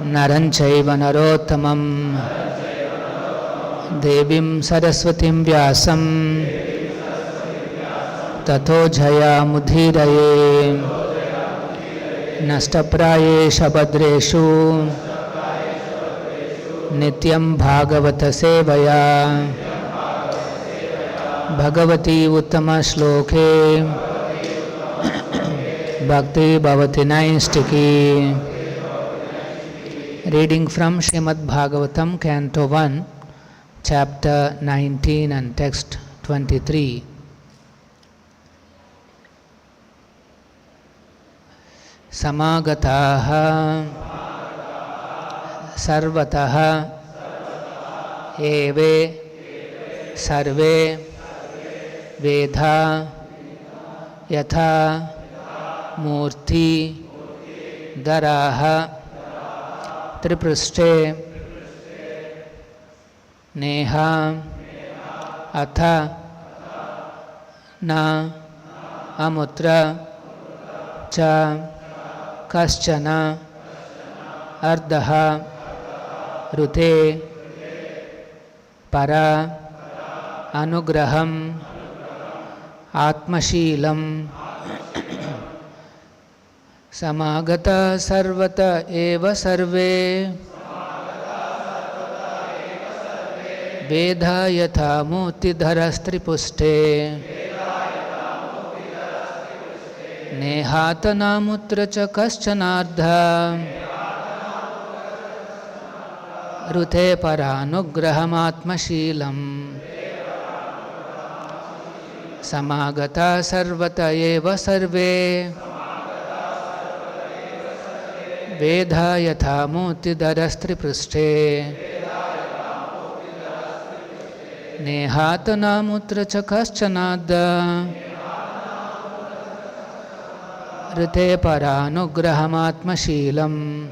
Naranchaiva narottamam Devim Saraswatim Vyasam Tato Jaya Mudhiraye Nashtaprayesha Bhadreshu Nityam Bhagavata Sevaya Bhagavati Uttama Shloke Bhakti Bhavati Naistiki. Reading from Srimad Bhagavatam, Canto 1, Chapter 19 and Text 23. Samagataha Sarvataha Eve Sarve Vedha Yatha Murti Daraha Triprushte Neha Atha Na Amutra Cha Kaschana Ardaha Rute Para Anugraham Atmashilam Samagata Sarvata Eva Sarve Vedha Yatha Muti Dharastripuste Nehatana Mutra Cha Kaschanardha Rute Paranugraham Atmashilam Samagata Sarvata Eva Sarve Vedha Yatha Muti Dharastripuste Nehatana Mutra Cha Kaschanardha Rite Paranugraham Atmashilam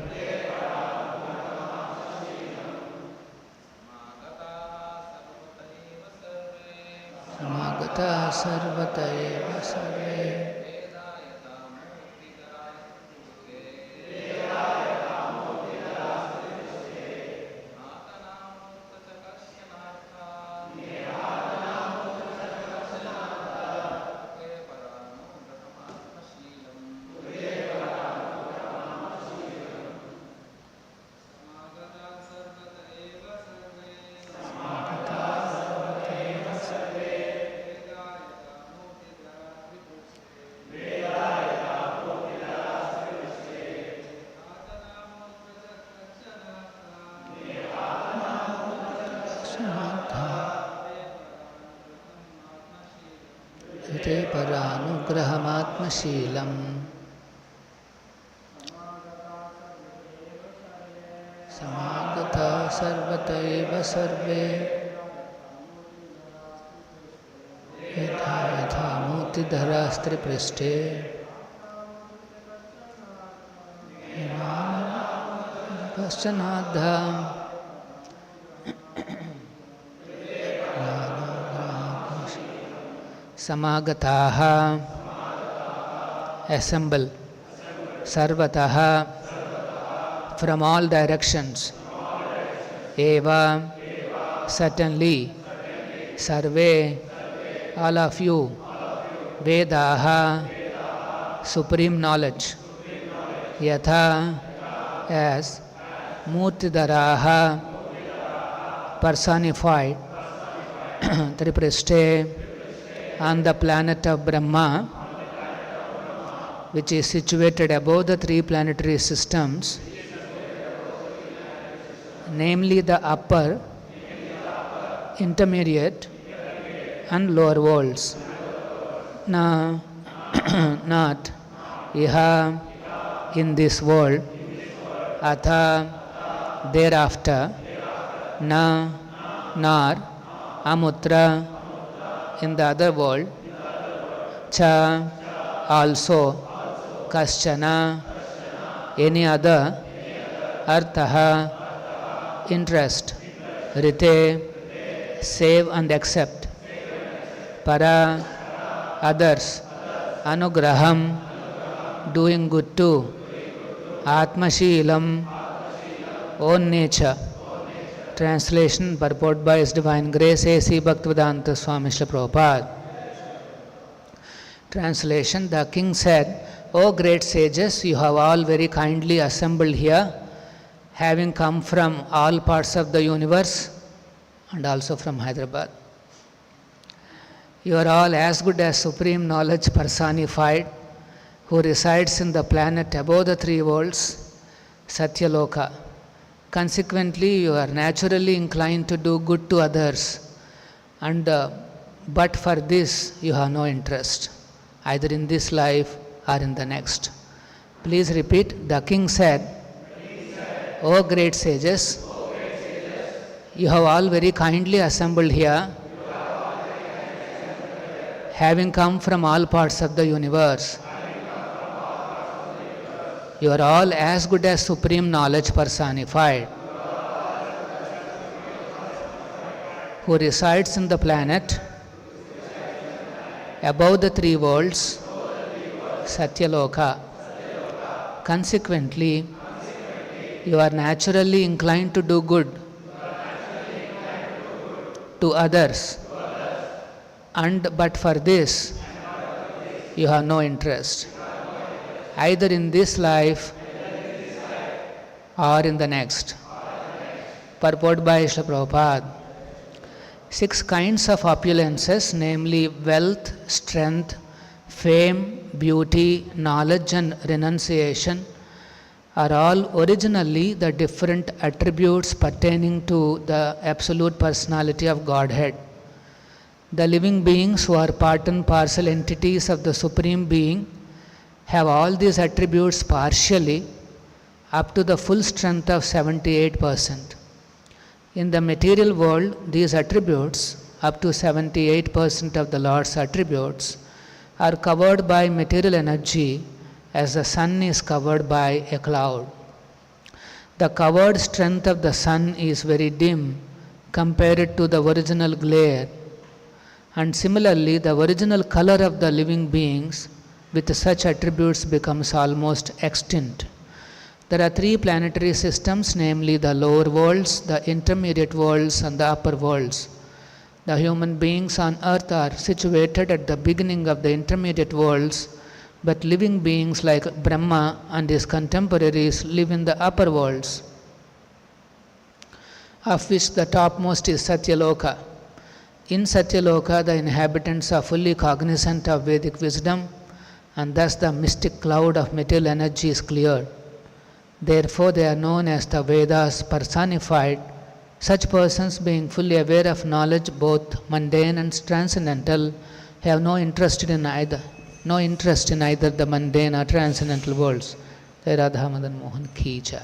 Samagata Sarvata Eva Sarve Paranugrahamatmashilam Samagata Sarvata Eva Sarve Yatha Muti Dharastripuste Kaschanadha Samagataha assemble Sarvataha from all directions Eva certainly Sarve all of you Vedaha supreme knowledge Yatha as Murtidaraha personified Tripriste on the planet of Brahma, which is situated above the three planetary systems, namely the upper, intermediate, and lower worlds. Na, not iha, in this world, atha, thereafter, na, nor, amutra, in the other world, cha, also, kaschana, any other, arthaha, interest, rite, save and accept, para, others, anugraham, doing good to, atmashilam, own nature. Translation, purport by His Divine Grace A.C. Bhaktivedanta Swamy Srila Prabhupada. Translation, the king said, O great sages, you have all very kindly assembled here, having come from all parts of the universe and also from Hyderabad. You are all as good as supreme knowledge personified, who resides in the planet above the three worlds, Satya Loka. Consequently, you are naturally inclined to do good to others, and but for this you have no interest, either in this life or in the next. Please repeat. The king said, O great sages, you have all very kindly assembled here, having come from all parts of the universe. You are all as good as supreme knowledge personified, who resides in the planet above the three worlds, Satya Loka. Consequently, you are naturally inclined to do good to others, and but for this you have no interest, either in this life or in the next. Purport by Srila Prabhupada. 6 kinds of opulences, namely wealth, strength, fame, beauty, knowledge and renunciation, are all originally the different attributes pertaining to the absolute personality of Godhead. The living beings who are part and parcel entities of the Supreme Being have all these attributes partially up to the full strength of 78%. In the material world, these attributes, up to 78% of the Lord's attributes, are covered by material energy as the sun is covered by a cloud. The covered strength of the sun is very dim compared to the original glare, and similarly the original color of the living beings with such attributes becomes almost extinct. There are 3 planetary systems, namely the lower worlds, the intermediate worlds and the upper worlds. The human beings on earth are situated at the beginning of the intermediate worlds, but living beings like Brahma and his contemporaries live in the upper worlds, of which the topmost is Satya Loka. In Satya Loka, the inhabitants are fully cognizant of Vedic wisdom, and thus the mystic cloud of material energy is cleared. Therefore, they are known as the Vedas personified. Such persons, being fully aware of knowledge both mundane and transcendental, have no interest in either the mundane or transcendental worlds. Sri Radha Madan Mohan Ki Jai.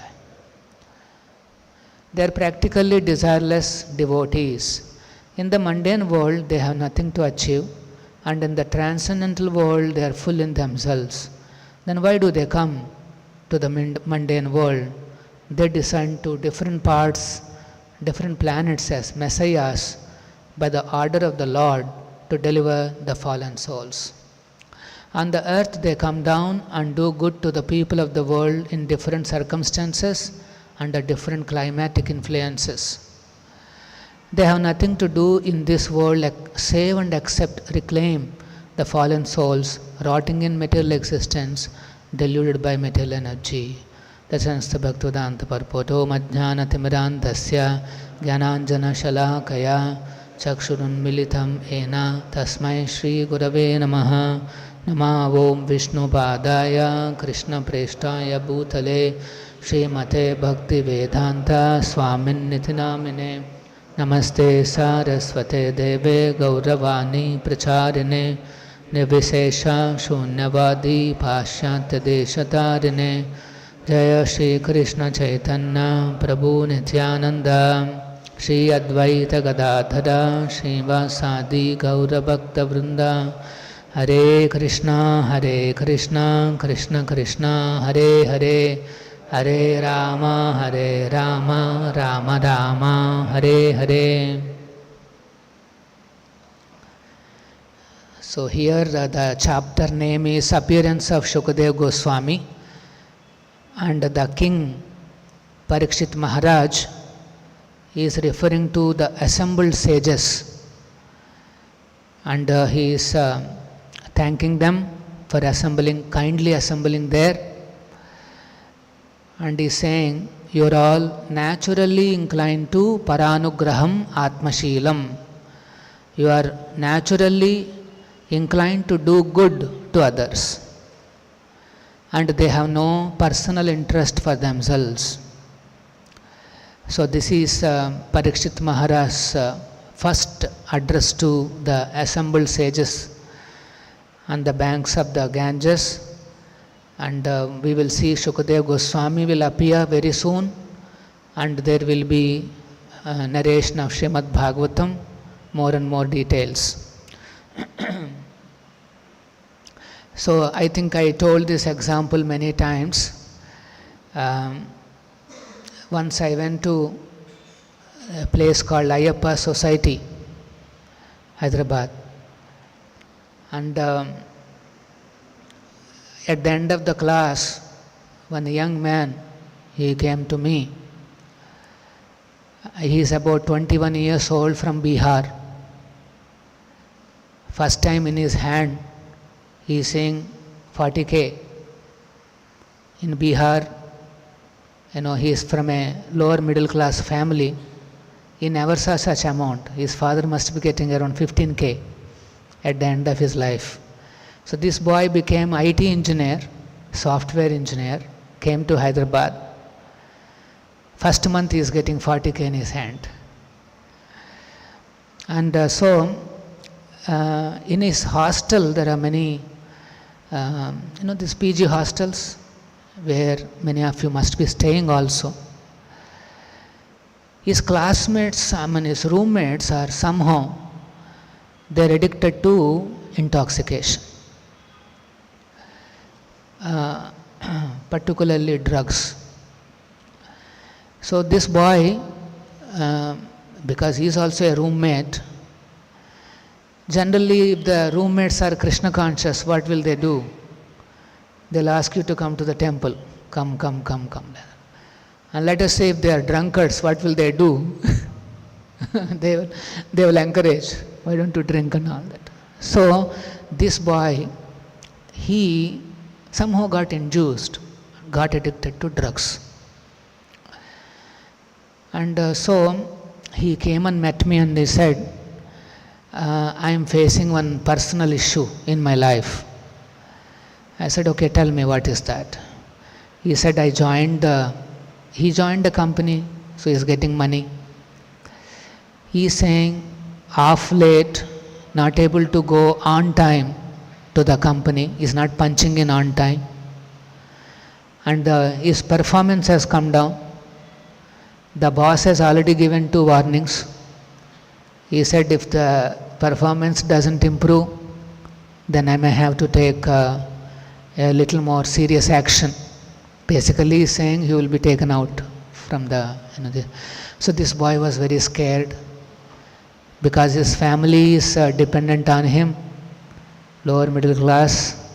They are practically desireless devotees. In the mundane world, they have nothing to achieve, and in the transcendental world, they are full in themselves. Then why do they come to the mundane world? They descend to different parts, different planets as messiahs by the order of the Lord to deliver the fallen souls. On the earth, they come down and do good to the people of the world in different circumstances under different climatic influences. They have nothing to do in this world save and except reclaim the fallen souls rotting in material existence, deluded by material energy. Dasanstha Bhaktivedanta Purport. Om Ajnana Timirandasya Jnananjana Shalakaya Chakshurun Militam Ena Tasmai Shri Gurave Namaha. Nama Om Vishnu Padaya Krishna Preshtaya Bhutale Srimate Bhakti Vedanta Swamin Nitinamine. Namaste Saraswate Deve Gauravani Pracharine Nivishesha Shunyavadi Pashyatya Deshatarine. Jaya Shri Krishna Chaitanya Prabhu Nityananda Shri Advaita Gadadhara Srivasadi Gaura Bhakta Vrinda. Hare Krishna Krishna Krishna Hare Hare, Hare Rama Rama Rama Hare Hare. So here the chapter name is Appearance of Shukadev Goswami, and the king Parikshit Maharaj is referring to the assembled sages, and he is thanking them for kindly assembling there, and he is saying, you are all naturally inclined to Paranugraham Atmashilam. You are naturally inclined to do good to others, and they have no personal interest for themselves. So this is Parikshit Maharaj's first address to the assembled sages on the banks of the Ganges, and we will see Shukadev Goswami will appear very soon, and there will be narration of Srimad Bhagavatam, more and more details. So I think I told this example many times. Once I went to a place called Ayyappa Society, Hyderabad, and at the end of the class, one young man, he came to me. He is about 21 years old, from Bihar. First time in his hand, he is saying 40K. In Bihar, he is from a lower middle class family. He never saw such amount. His father must be getting around 15K at the end of his life. So this boy became IT engineer, software engineer, came to Hyderabad. First month he is getting 40K in his hand. And in his hostel there are many, these PG hostels where many of you must be staying also. His classmates, his roommates are somehow, they are addicted to intoxication, particularly drugs. So this boy, because he is also a roommate, generally if the roommates are Krishna conscious, what will they do? They'll ask you to come to the temple. Come. And let us say if they are drunkards, what will they do? they will encourage, why don't you drink and all that. So this boy, he somehow got induced, got addicted to drugs. And so he came and met me and he said, I am facing one personal issue in my life. I said, okay, tell me, what is that? He said, he joined the company, so he is getting money. He is saying, off late, not able to go on time to the company, is not punching in on time. And his performance has come down. The boss has already given 2 warnings. He said, if the performance doesn't improve, then I may have to take a little more serious action. Basically, he is saying he will be taken out from the. So this boy was very scared because his family is dependent on him, lower middle class,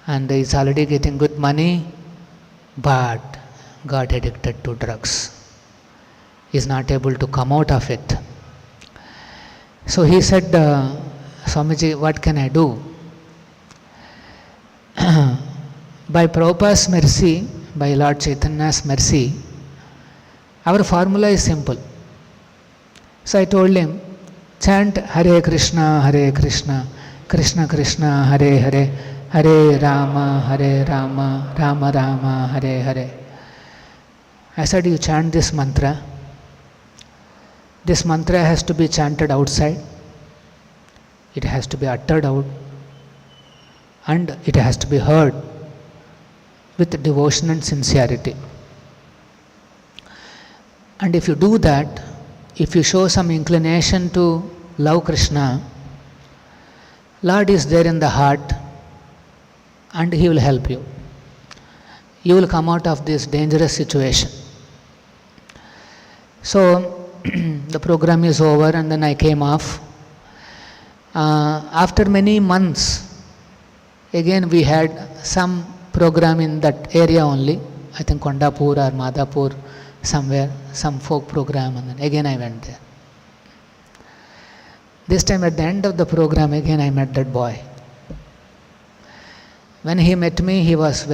and he is already getting good money, but got addicted to drugs. He is not able to come out of it. So he said, Swamiji, what can I do? By Prabhupada's mercy, by Lord Chaitanya's mercy, our formula is simple. So I told him, chant Hare Krishna, Krishna Krishna, Hare Hare, Hare Rama, Rama Rama, Hare Hare. I said, you chant this mantra. This mantra has to be chanted outside. It has to be uttered out. And it has to be heard with devotion and sincerity. And if you do that, if you show some inclination to love Krishna, Lord is there in the heart and He will help you. You will come out of this dangerous situation. So the program is over and then I came off. After many months, again we had some program in that area only, I think Kondapur or Madhapur, somewhere, some folk program, and then again I went there. This time at the end of the program, again I met that boy. When he met me, he was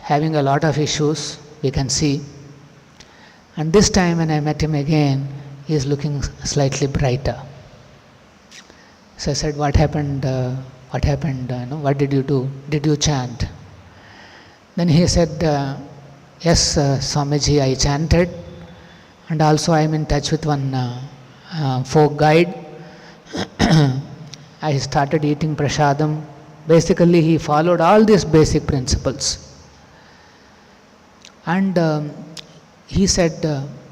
having a lot of issues, we can see. And this time when I met him again, he is looking slightly brighter. So I said, what happened? What happened? What did you do? Did you chant? Then he said, yes, Swamiji, I chanted, and also I am in touch with one folk guide. I started eating prasadam. Basically, he followed all these basic principles. And he said,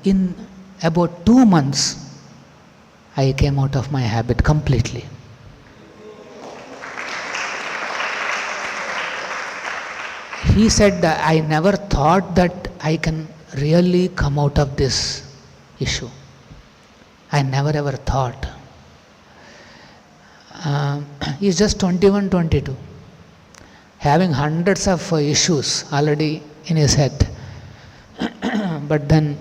in about 2 months, I came out of my habit completely. He said, I never thought that I can really come out of this issue. I never ever thought. He's just 21, 22, having hundreds of issues already in his head. But then,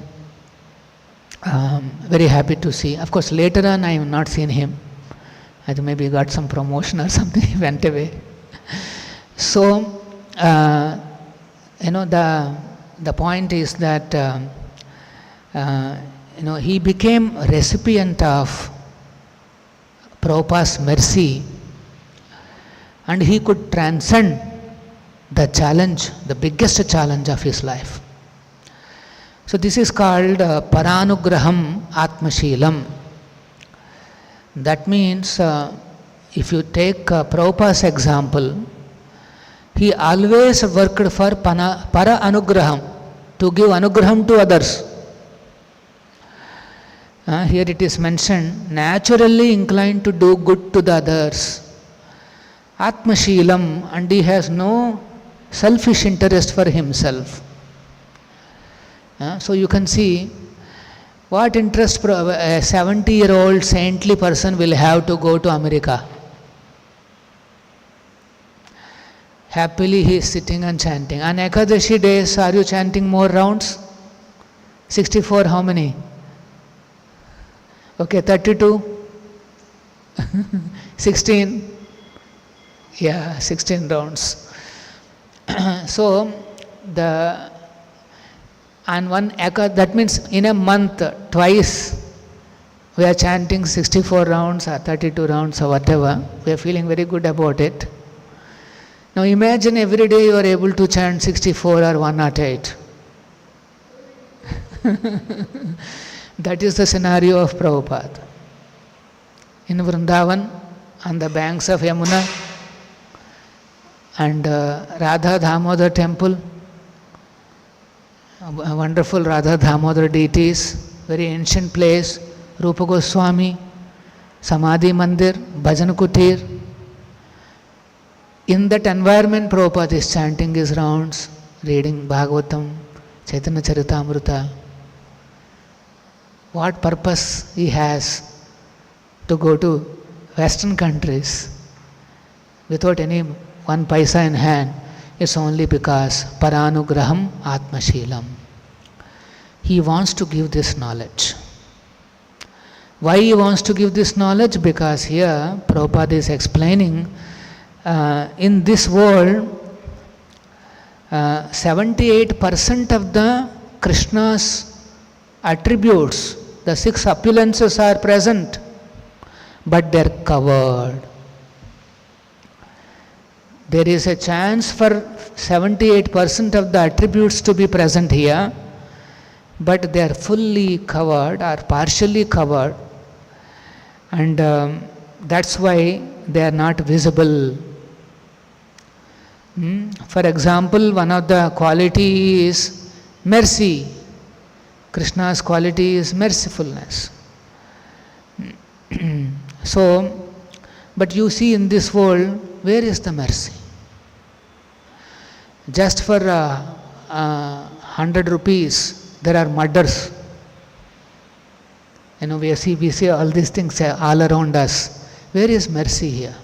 very happy to see. Of course, later on I have not seen him. I think maybe he got some promotion or something, he went away. So, the point is that, he became a recipient of Prabhupada's mercy, and he could transcend the challenge, the biggest challenge of his life. So this is called Paranugraham Atmashilam. That means, if you take Prabhupada's example, he always worked for para anugraham, to give anugraham to others. Here it is mentioned, naturally inclined to do good to the others. Atmashilam, and he has no selfish interest for himself. So you can see what interest a 70-year-old saintly person will have to go to America. Happily he is sitting and chanting. On Ekadashi days, are you chanting more rounds? 64, how many? Okay, 32? 16? Yeah, 16 rounds. So, that means in a month, twice, we are chanting 64 rounds or 32 rounds or whatever. We are feeling very good about it. Now imagine every day you are able to chant 64 or 108. That is the scenario of Prabhupada. In Vrindavan, on the banks of Yamuna, and Radha Damodar temple, wonderful Radha Damodar deities, very ancient place, Rupa Goswami, Samadhi Mandir, Bhajan Kutir. In that environment, Prabhupada is chanting his rounds, reading Bhagavatam, Chaitanya Charitamrita. What purpose he has to go to Western countries without any 1 paisa in hand? It's only because Paranugraham Atmashilam. He wants to give this knowledge. Why he wants to give this knowledge? Because here Prabhupada is explaining, in this world, 78% of the Krishna's attributes, the 6 opulences are present, but they are covered. There is a chance for 78% of the attributes to be present here, but they are fully covered or partially covered, and that's why they are not visible. For example, one of the quality is mercy. Krishna's quality is mercifulness. So, but you see in this world, where is the mercy? Just for 100 rupees, there are murders. We see all these things all around us. Where is mercy here?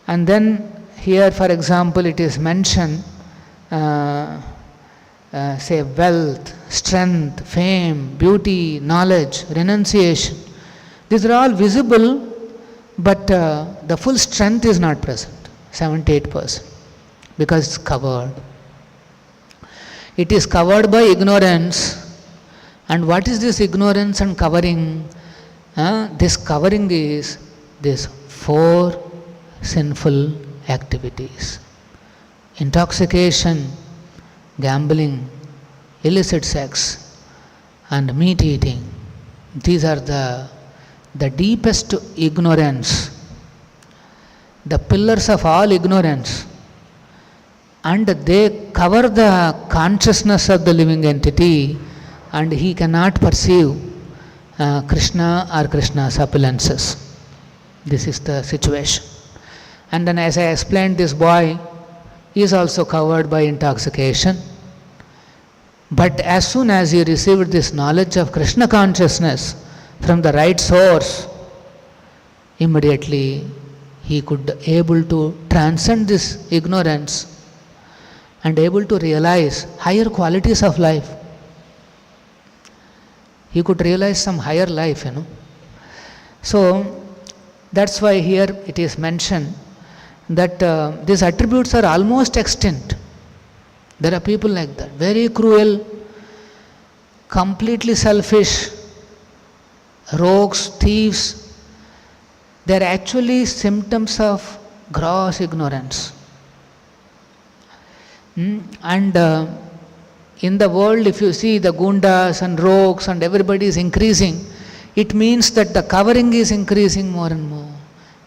And then here, for example, it is mentioned, say wealth, strength, fame, beauty, knowledge, renunciation. These are all visible, but the full strength is not present, 78%, because it's covered. It is covered by ignorance. And what is this ignorance and covering? This covering is these 4 sinful activities: intoxication, gambling, illicit sex, and meat eating. These are the deepest ignorance, the pillars of all ignorance, and they cover the consciousness of the living entity, and he cannot perceive Krishna or Krishna's opulences. This is the situation. And then, as I explained, this boy is also covered by intoxication. But as soon as he received this knowledge of Krishna consciousness from the right source, immediately he could able to transcend this ignorance and able to realize higher qualities of life. He could realize some higher life, So, that's why here it is mentioned that these attributes are almost extinct. There are people like that, very cruel, completely selfish, rogues, thieves. They are actually symptoms of gross ignorance. And in the world, if you see the gundas and rogues and everybody is increasing, it means that the covering is increasing more and more.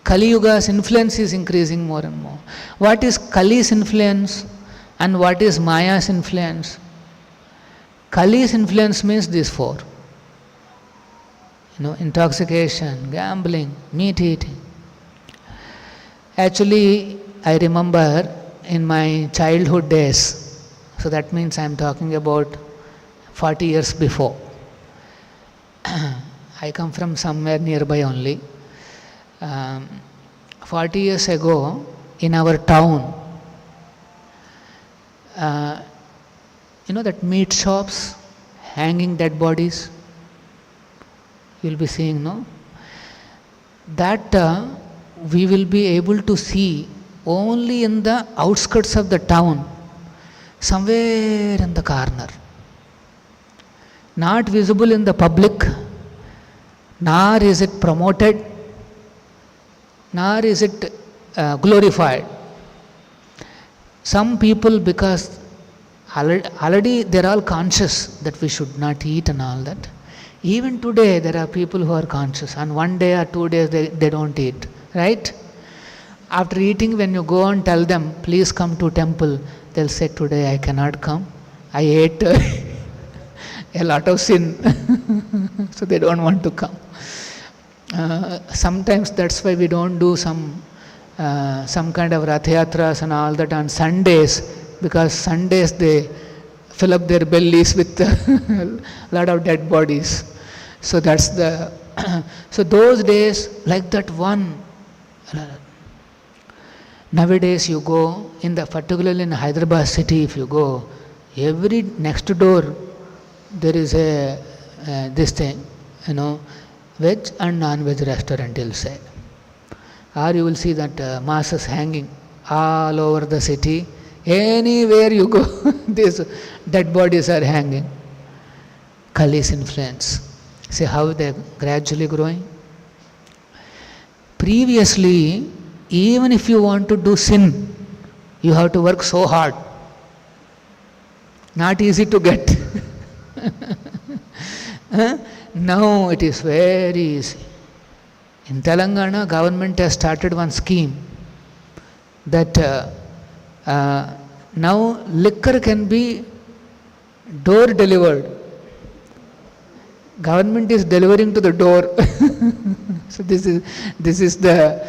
Kali Yuga's influence is increasing more and more. What is Kali's influence and what is Maya's influence? Kali's influence means these 4. Intoxication, gambling, meat eating. Actually, I remember in my childhood days, so that means I am talking about 40 years before. I come from somewhere nearby only. 40 years ago, in our town, that meat shops hanging dead bodies, you will be seeing, no? That we will be able to see only in the outskirts of the town, somewhere in the corner. Not visible in the public, nor is it promoted, nor is it glorified. Some people, because already they are all conscious that we should not eat and all that. Even today there are people who are conscious, and 1 day or 2 days they don't eat, right? After eating, when you go and tell them, please come to temple, they'll say, today I cannot come. I ate a lot of sin. So they don't want to come. Sometimes that's why we don't do some kind of Rath Yatras and all that on Sundays, because Sundays they fill up their bellies with a lot of dead bodies. So that's the so those days, like that one. Nowadays you go particularly in Hyderabad city, if you go, every next door there is a this thing, veg and non-veg restaurant, you'll say. Or you will see that masses hanging all over the city. Anywhere you go, these dead bodies are hanging. Kali's influence. See how they are gradually growing. Previously, even if you want to do sin, you have to work so hard. Not easy to get. Now it is very easy. In Telangana, government has started one scheme that now liquor can be door delivered. Government is delivering to the door. So this is the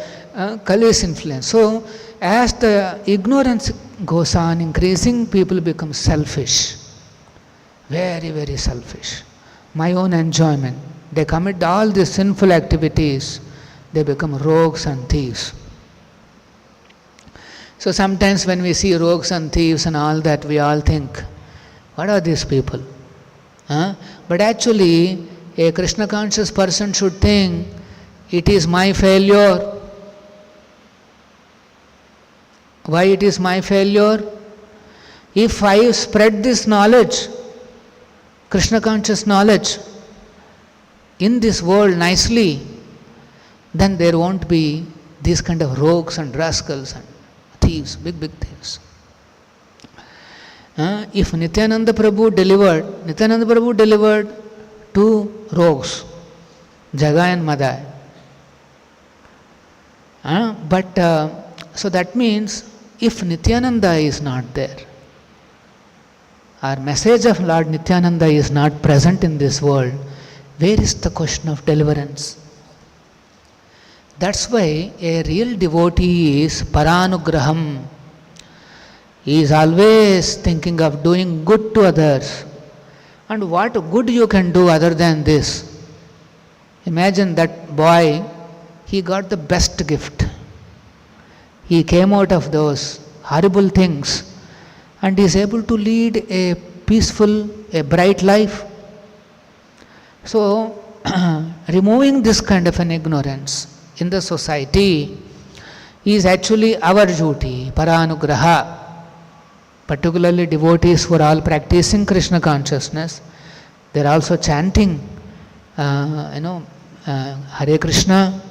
Kali's influence. So as the ignorance goes on increasing, people become selfish. Very, very selfish. My own enjoyment. They commit all these sinful activities. They become rogues and thieves. So sometimes when we see rogues and thieves and all that, we all think, What are these people? But actually, a Krishna conscious person should think, it is my failure. Why it is my failure? If I spread this knowledge, Krishna conscious knowledge, in this world nicely, then there won't be these kind of rogues and rascals and thieves, big thieves. If Nityananda Prabhu delivered two rogues, Jagai and Madai. So that means, if Nityananda is not there, our message of Lord Nityananda is not present in this world, where is the question of deliverance? That's why a real devotee is paranugraham. He is always thinking of doing good to others. And what good you can do other than this? Imagine that boy, he got the best gift. He came out of those horrible things and is able to lead a peaceful, a bright life. So, removing this kind of an ignorance in the society is actually our duty, paranugraha. Particularly devotees who are all practicing Krishna consciousness, they are also chanting, Hare Krishna,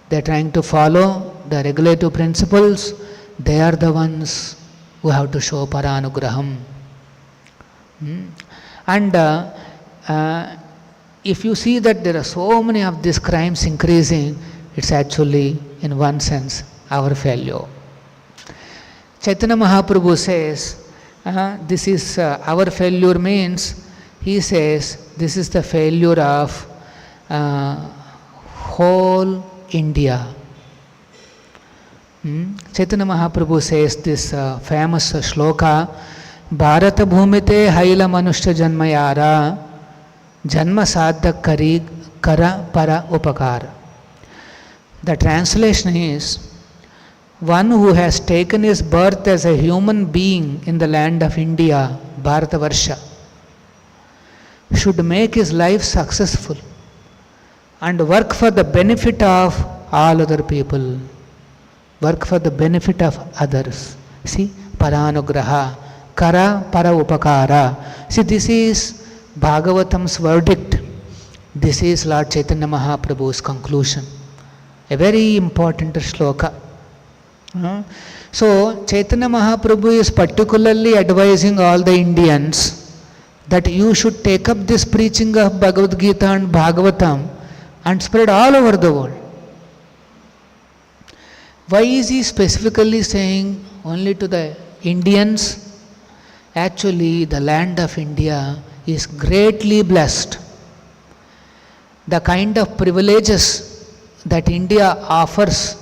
they are trying to follow the regulative principles. They are the ones who have to show paranugraham. And if you see that there are so many of these crimes increasing, it's actually, in one sense, our failure. Chaitanya Mahaprabhu says, this is our failure means, he says, this is the failure of whole India. Chaitanya Mahaprabhu says this famous shloka, Bharata bhumite haila manushya janmayara janma sadhak kari kara para upakara. The translation is, one who has taken his birth as a human being in the land of India, Bharatavarsha, should make his life successful and work for the benefit of all other people. Work for the benefit of others. See, paranugraha, kara para upakara. See, this is Bhagavatam's verdict. This is Lord Chaitanya Mahaprabhu's conclusion. A very important shloka. So, Chaitanya Mahaprabhu is particularly advising all the Indians that you should take up this preaching of Bhagavad Gita and Bhagavatam and spread all over the world. Why is he specifically saying only to the Indians? Actually, the land of India is greatly blessed. The kind of privileges that India offers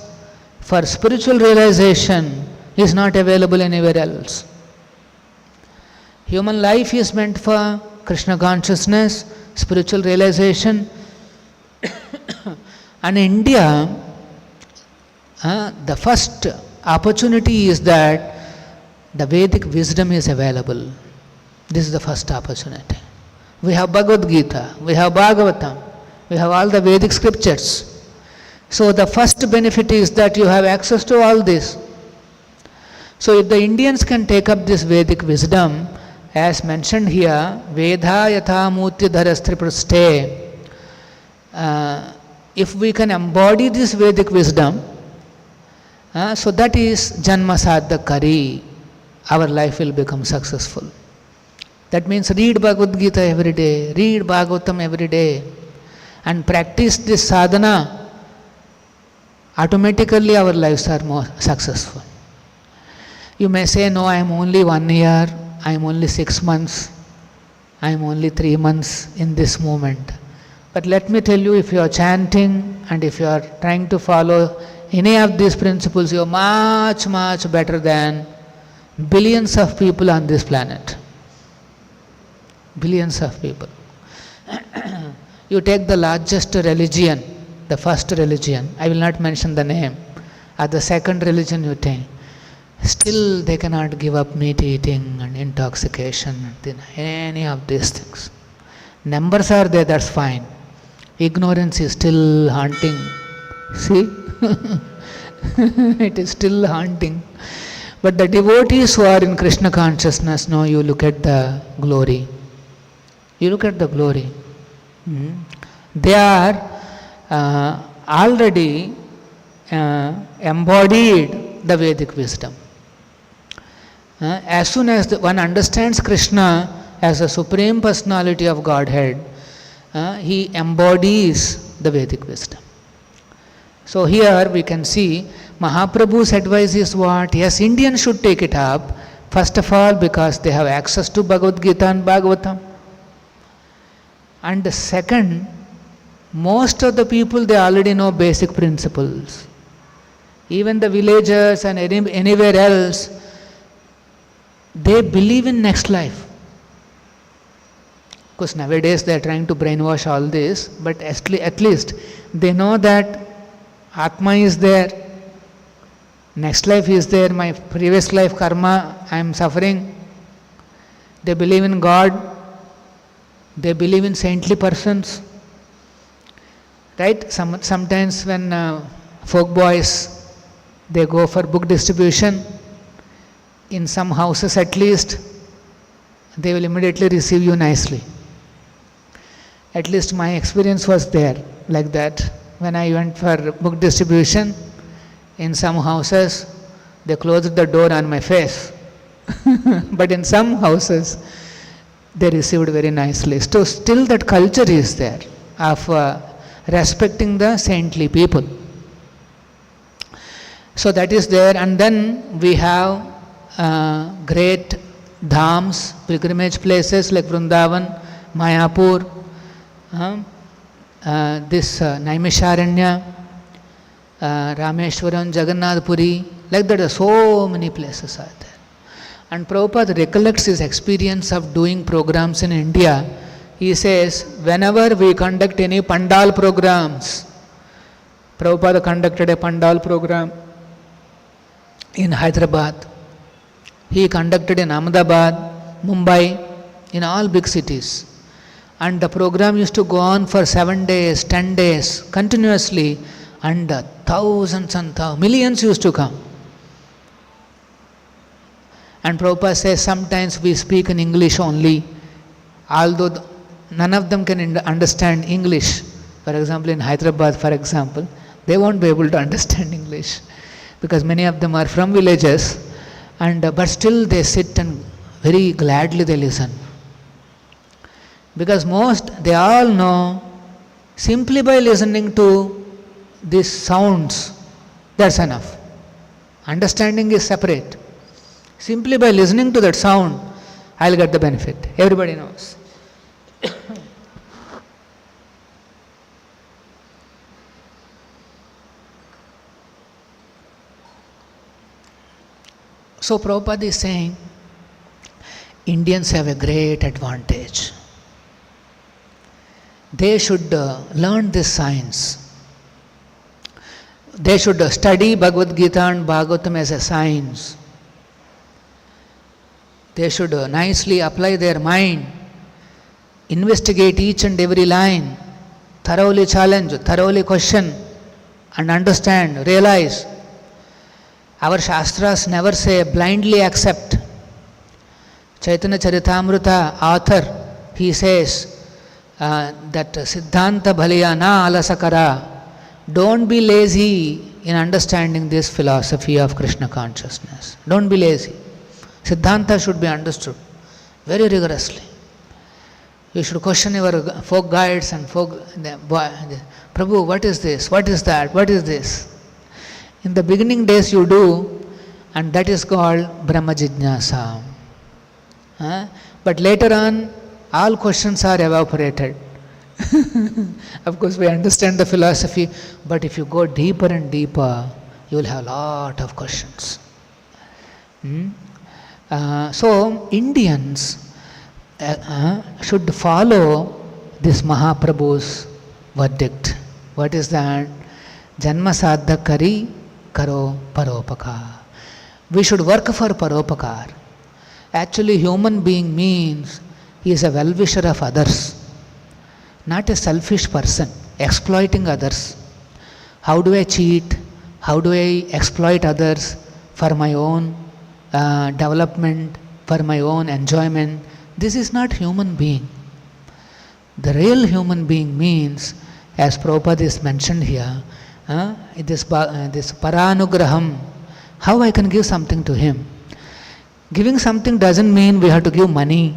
for spiritual realization is not available anywhere else. Human life is meant for Krishna consciousness, spiritual realization. And in India, the first opportunity is that the Vedic wisdom is available. This is the first opportunity. We have Bhagavad Gita, we have Bhagavatam, we have all the Vedic scriptures. So the first benefit is that you have access to all this. So if the Indians can take up this Vedic wisdom, as mentioned here, Veda yatha mutya dharastripraste, if we can embody this Vedic wisdom, so that is janma sadhakari, our life will become successful. That means read Bhagavad Gita every day, read Bhagavatam every day, and practice this sadhana. Automatically our lives are more successful. You may say, no, I am only 1 year, I am only 6 months, I am only 3 months in this movement. But let me tell you, if you are chanting and if you are trying to follow any of these principles, you are much, much better than billions of people on this planet. Billions of people. You take the largest religion, the first religion, I will not mention the name, or the second religion you take. Still they cannot give up meat eating and intoxication and any of these things. Numbers are there, that's fine. Ignorance is still haunting. See? It is still haunting. But the devotees who are in Krishna consciousness, now you look at the glory. You look at the glory. They are already embodied the Vedic wisdom. As soon as one understands Krishna as a Supreme Personality of Godhead, he embodies the Vedic wisdom. So here we can see Mahaprabhu's advice is what? Yes, Indians should take it up. First of all, because they have access to Bhagavad Gita and Bhagavatam. And the second, most of the people, they already know basic principles. Even the villagers and anywhere else, they believe in next life. Of course, nowadays they are trying to brainwash all this, but at least they know that Atma is there, next life is there, my previous life karma, I am suffering. They believe in God, they believe in saintly persons. Right? Sometimes when folk boys, they go for book distribution, in some houses at least, they will immediately receive you nicely. At least my experience was there like that. When I went for book distribution, in some houses, they closed the door on my face. But in some houses, they received very nicely. So still that culture is there of respecting the saintly people. So that is there, and then we have great dhams, pilgrimage places like Vrindavan, Mayapur, this Naimisharanya, Rameshwaram, Jagannath Puri, like that so many places are there. And Prabhupada recollects his experience of doing programs in India. He says, whenever we conduct any Pandal programs, Prabhupada conducted a Pandal program in Hyderabad. He conducted in Ahmedabad, Mumbai, in all big cities. And the program used to go on for 7 days, 10 days, continuously, and thousands and millions used to come. And Prabhupada says sometimes we speak in English only, although none of them can understand English. For example, in Hyderabad, for example, they won't be able to understand English because many of them are from villages, and but still they sit and very gladly they listen. Because they all know, simply by listening to these sounds, that's enough. Understanding is separate. Simply by listening to that sound, I'll get the benefit. Everybody knows. So Prabhupada is saying, Indians have a great advantage. They should learn this science. They should study Bhagavad Gita and Bhagavatam as a science. They should nicely apply their mind, investigate each and every line, thoroughly challenge, thoroughly question, and understand, realize. Our Shastras never say blindly accept. Chaitanya Charitamrita author, he says that Siddhanta bhaliya na alasakara. Don't be lazy in understanding this philosophy of Krishna consciousness. Don't be lazy. Siddhanta should be understood very rigorously. You should question your folk guides and Prabhu, what is this? What is that? What is this? In the beginning days you do, and that is called Brahma Jijnasa. But later on, all questions are evaporated. Of course, we understand the philosophy, but if you go deeper and deeper, you will have a lot of questions. So, Indians should follow this Mahaprabhu's verdict. What is that? Janma sadha kari karo paropaka. We should work for paropakar. Actually, human being means he is a well-wisher of others, not a selfish person, exploiting others. How do I cheat? How do I exploit others for my own development, for my own enjoyment? This is not human being. The real human being means, as Prabhupada is mentioned here, this paranugraham, how I can give something to him. Giving something doesn't mean we have to give money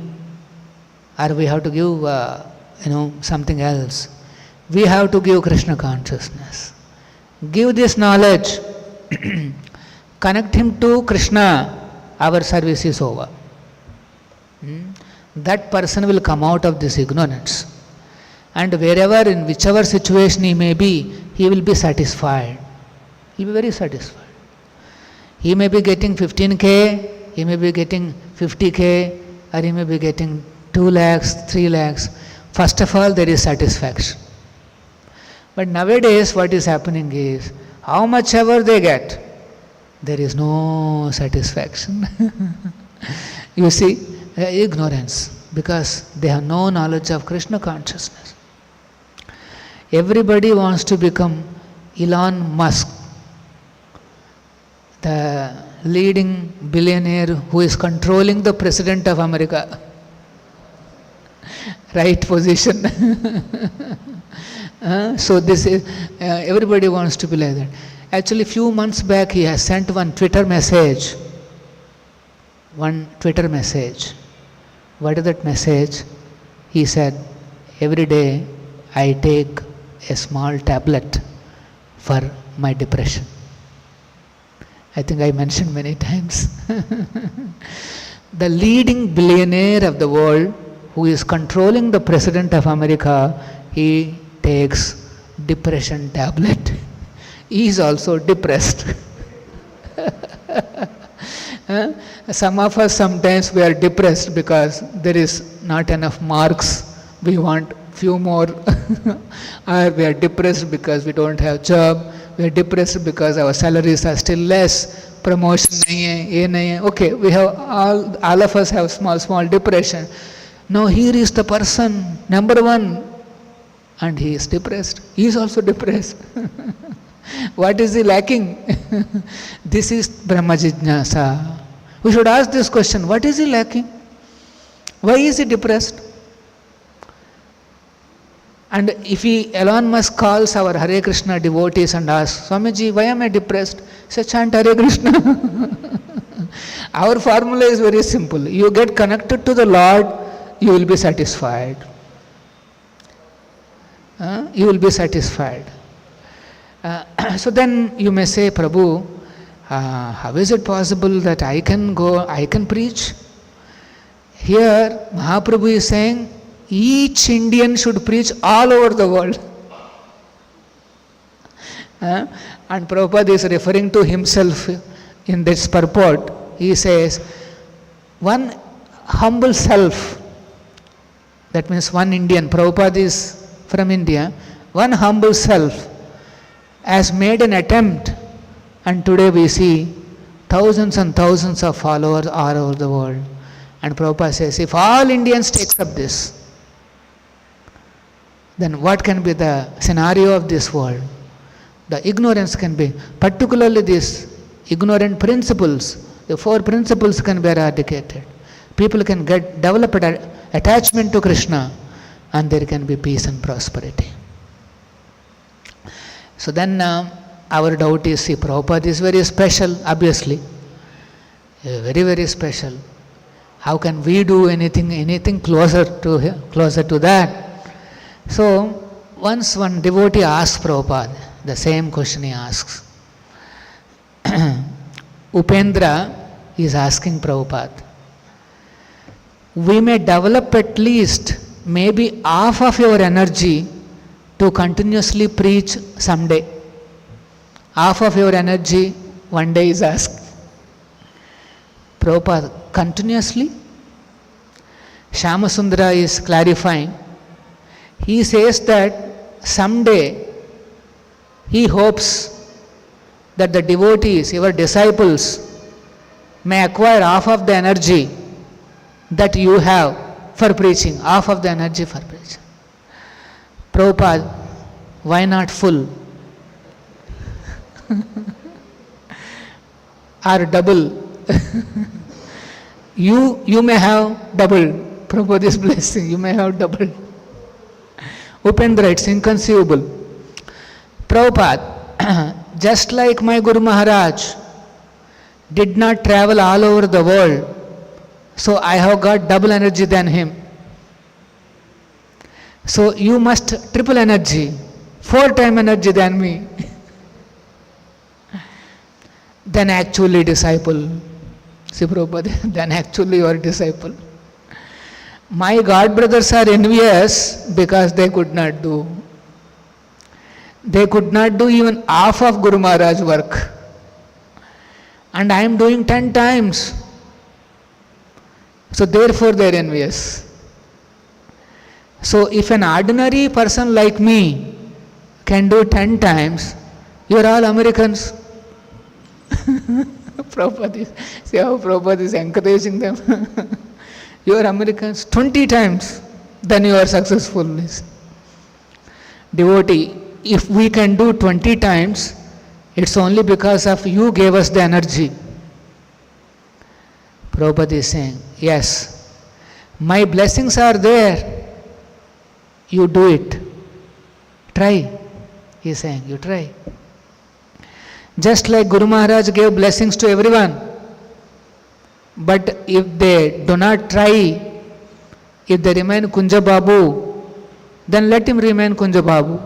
or we have to give something else. We have to give Krishna consciousness. Give this knowledge, connect him to Krishna, our service is over. That person will come out of this ignorance. And wherever, in whichever situation he may be, he will be satisfied. He will be very satisfied. He may be getting 15k, he may be getting 50k, or he may be getting 2 lakhs, 3 lakhs. First of all, there is satisfaction. But nowadays what is happening is, how much ever they get, there is no satisfaction. You see, ignorance, because they have no knowledge of Krishna consciousness. Everybody wants to become Elon Musk, the leading billionaire who is controlling the President of America. Right position. So this is, everybody wants to be like that. Actually, few months back he has sent one Twitter message. What is that message? He said, every day I take a small tablet for my depression. I think I mentioned many times. The leading billionaire of the world who is controlling the President of America, he takes depression tablet. He is also depressed. Some of us sometimes we are depressed because there is not enough marks. We want few more. Or we are depressed because we don't have job. We are depressed because our salaries are still less. Promotion nahi hai, ye nahi hai. Okay, we have all of us have small depression. Now here is the person, number one, and he is depressed. He is also depressed. What is he lacking? This is Brahma Jijnasa. We should ask this question, what is he lacking? Why is he depressed? And if Elon Musk calls our Hare Krishna devotees and asks, Swamiji, why am I depressed? Say, chant Hare Krishna. Our formula is very simple. You get connected to the Lord, you will be satisfied. You will be satisfied. So then you may say, Prabhu, how is it possible that I can preach? Here, Mahaprabhu is saying, each Indian should preach all over the world. And Prabhupada is referring to himself in this purport. He says, one humble self, that means one Indian, Prabhupada is from India, one humble self has made an attempt, and today we see thousands and thousands of followers all over the world. And Prabhupada says, if all Indians take up this, then what can be the scenario of this world? The ignorance can be, particularly these ignorant principles, the 4 principles can be eradicated. People can develop an attachment to Krishna, and there can be peace and prosperity. So then our doubt is, see, Prabhupada is very special, obviously. Very, very special. How can we do anything closer to that? So once one devotee asks Prabhupada, the same question he asks. Upendra is asking Prabhupada, we may develop at least maybe half of your energy to continuously preach someday. Half of your energy one day is asked. Prabhupada, continuously? Shyamasundara is clarifying. He says that someday he hopes that the devotees, your disciples, may acquire half of the energy that you have for preaching, half of the energy for preaching. Prabhupada, why not full? Or double? You may have double. Prabhupada is blessing, you may have double. Upendra, it's inconceivable. Prabhupada, just like my Guru Maharaj did not travel all over the world, so I have got double energy than him. So you must triple energy, 4 times energy than me. Then actually disciple. See Prabhupada, then actually your disciple. My God brothers are envious because they could not do. They could not do even half of Guru Maharaj's work. And I am doing 10 times. So therefore they are envious. So if an ordinary person like me can do 10 times, you are all Americans. See how Prabhupada is encouraging them. You are Americans 20 times, then you are successful. Devotee, if we can do 20 times, it's only because of you gave us the energy. Prabhupada is saying, yes, my blessings are there. You do it. Try. He is saying, you try. Just like Guru Maharaj gave blessings to everyone. But if they do not try, if they remain Kunja Babu, then let him remain Kunja Babu.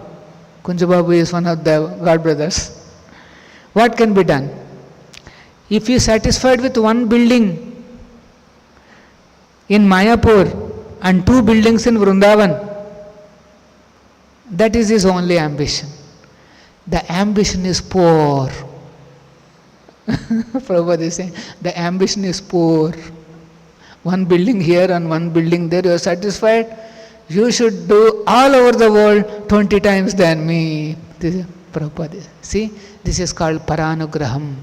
Kunja Babu is one of the God brothers. What can be done? If he is satisfied with one building in Mayapur and 2 buildings in Vrindavan, that is his only ambition. The ambition is poor. Prabhupada is saying, the ambition is poor. 1 building here and 1 building there, you are satisfied? You should do all over the world 20 times than me. This is Prabhupada. See, this is called Paranugraham.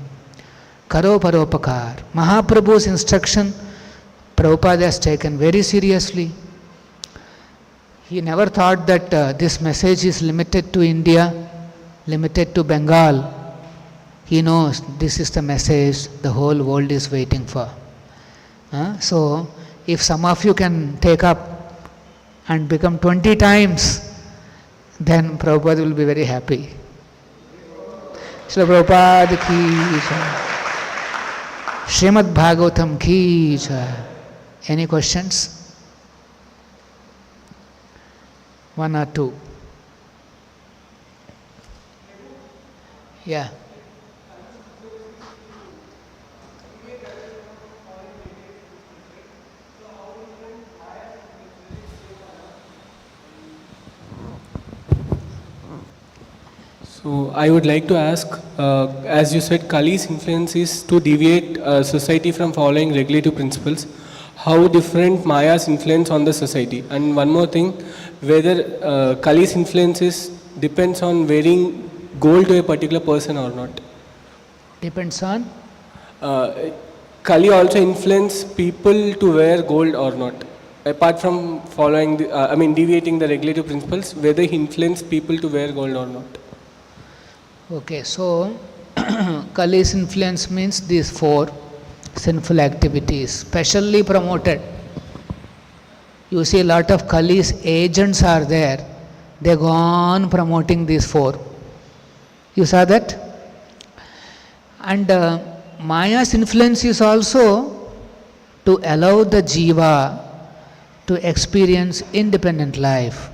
Karo Paropakar. Mahaprabhu's instruction, Prabhupada has taken very seriously. He never thought that this message is limited to India, limited to Bengal. He knows this is the message the whole world is waiting for. So, if some of you can take up and become 20 times, then Prabhupada will be very happy. Srila Prabhupada ki jai. Srimad Bhagavatam ki jai. Any questions? 1 or 2? Yeah. So I would like to ask, as you said, Kali's influence is to deviate society from following regulative principles. How different Maya's influence on the society? And one more thing, whether Kali's influence depends on wearing gold to a particular person or not. Depends on? Kali also influence people to wear gold or not. Apart from following, deviating the regulative principles, whether he influence people to wear gold or not. Okay, so Kali's influence means these 4 sinful activities, specially promoted. You see, a lot of Kali's agents are there. They go on promoting these 4. You saw that? And Maya's influence is also to allow the jiva to experience independent life,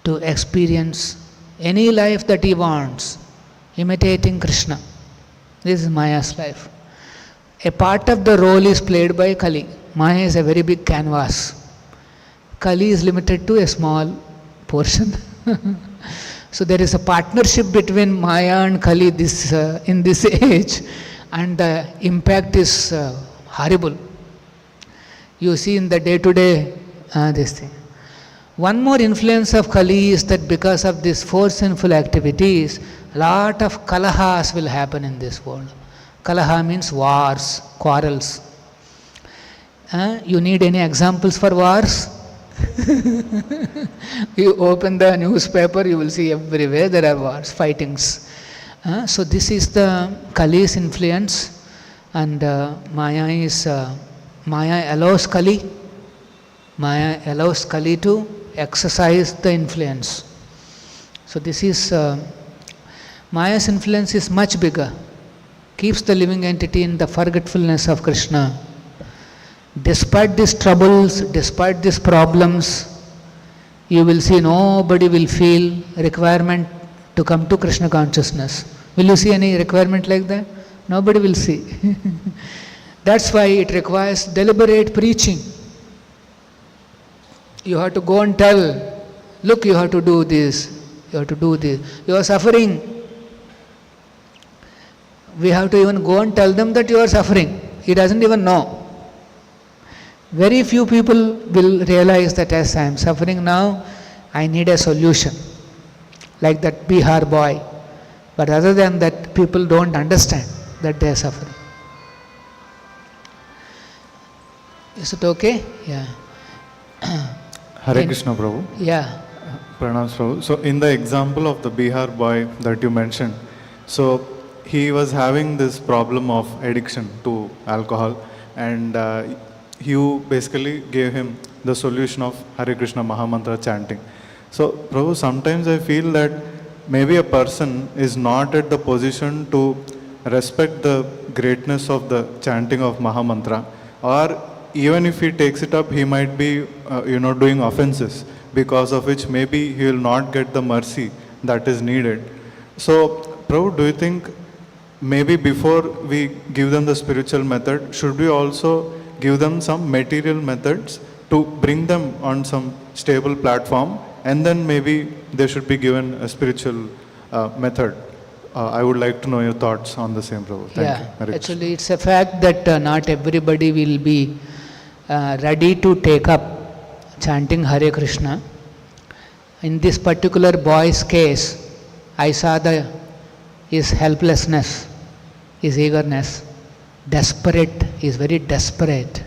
to experience any life that he wants, imitating Krishna. This is Maya's life. A part of the role is played by Kali. Maya is a very big canvas. Kali is limited to a small portion. So there is a partnership between Maya and Kali in this age, and the impact is horrible. You see in the day-to-day this thing. One more influence of Kali is that because of these 4 sinful activities, lot of kalahas will happen in this world. Kalaha means wars, quarrels. You need any examples for wars? You open the newspaper, you will see everywhere there are wars, fightings. So this is the Kali's influence, and Maya allows Kali. Maya allows Kali to exercise the influence. So this is Maya's influence is much bigger, keeps the living entity in the forgetfulness of Krishna. Despite these troubles, despite these problems, you will see nobody will feel requirement to come to Krishna consciousness. Will you see any requirement like that? Nobody will see. That's why it requires deliberate preaching. You have to go and tell, look, you have to do this, you have to do this. You are suffering. We have to even go and tell them that you are suffering. He doesn't even know. Very few people will realize that as I am suffering now, I need a solution. Like that Bihar boy. But other than that, people don't understand that they are suffering. Is it okay? Yeah. Hare Krishna Prabhu. Yeah. Pranams Prabhu. So in the example of the Bihar boy that you mentioned, so he was having this problem of addiction to alcohol, and you basically gave him the solution of Hare Krishna Mahamantra chanting. So Prabhu, sometimes I feel that maybe a person is not at the position to respect the greatness of the chanting of Mahamantra, or even if he takes it up, he might be doing offenses, because of which maybe he will not get the mercy that is needed. So Prabhu, do you think maybe before we give them the spiritual method, should we also give them some material methods to bring them on some stable platform, and then maybe they should be given a spiritual method? I would like to know your thoughts on the same, Prabhu. Thank you. Hare Actually it's a fact that not everybody will be ready to take up chanting Hare Krishna. In this particular boy's case, I saw his helplessness, his eagerness, desperate, he is very desperate.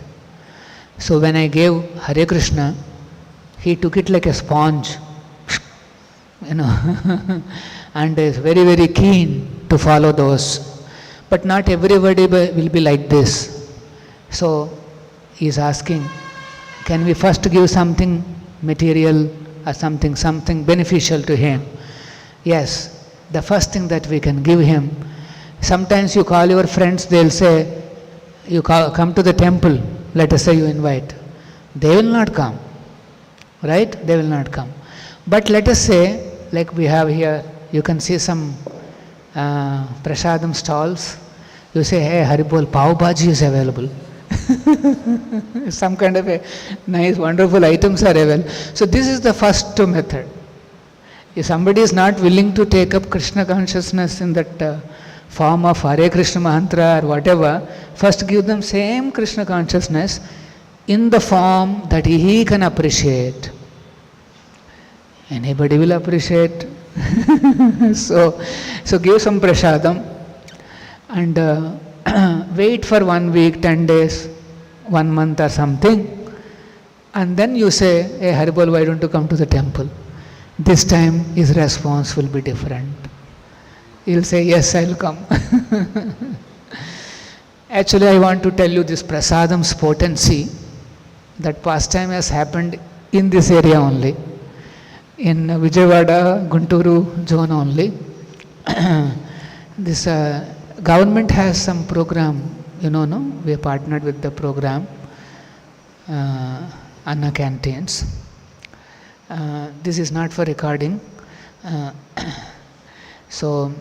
So when I gave Hare Krishna, he took it like a sponge, and is very, very keen to follow those. But not everybody will be like this. So he is asking, can we first give something material or something beneficial to him? Yes, the first thing that we can give him. Sometimes you call your friends, they'll say, come to the temple, let us say you invite. They will not come, right? They will not come. But let us say, like we have here, you can see some prasadam stalls. You say, hey, Haribol, pav bhaji is available. Some kind of a nice, wonderful items are available. So this is the first method. If somebody is not willing to take up Krishna consciousness in that form of Hare Krishna mantra or whatever, first give them same Krishna consciousness in the form that he can appreciate. Anybody will appreciate. So give some prasadam and wait for 1 week, 10 days, 1 month or something, and then you say, hey Haribol, why don't you come to the temple? This time his response will be different. He'll say, yes, I'll come. Actually, I want to tell you this prasadam's potency. That pastime has happened in this area only, in Vijayawada, Gunturu zone only. This government has some program, no? We have partnered with the program, Anna Canteens. This is not for recording. So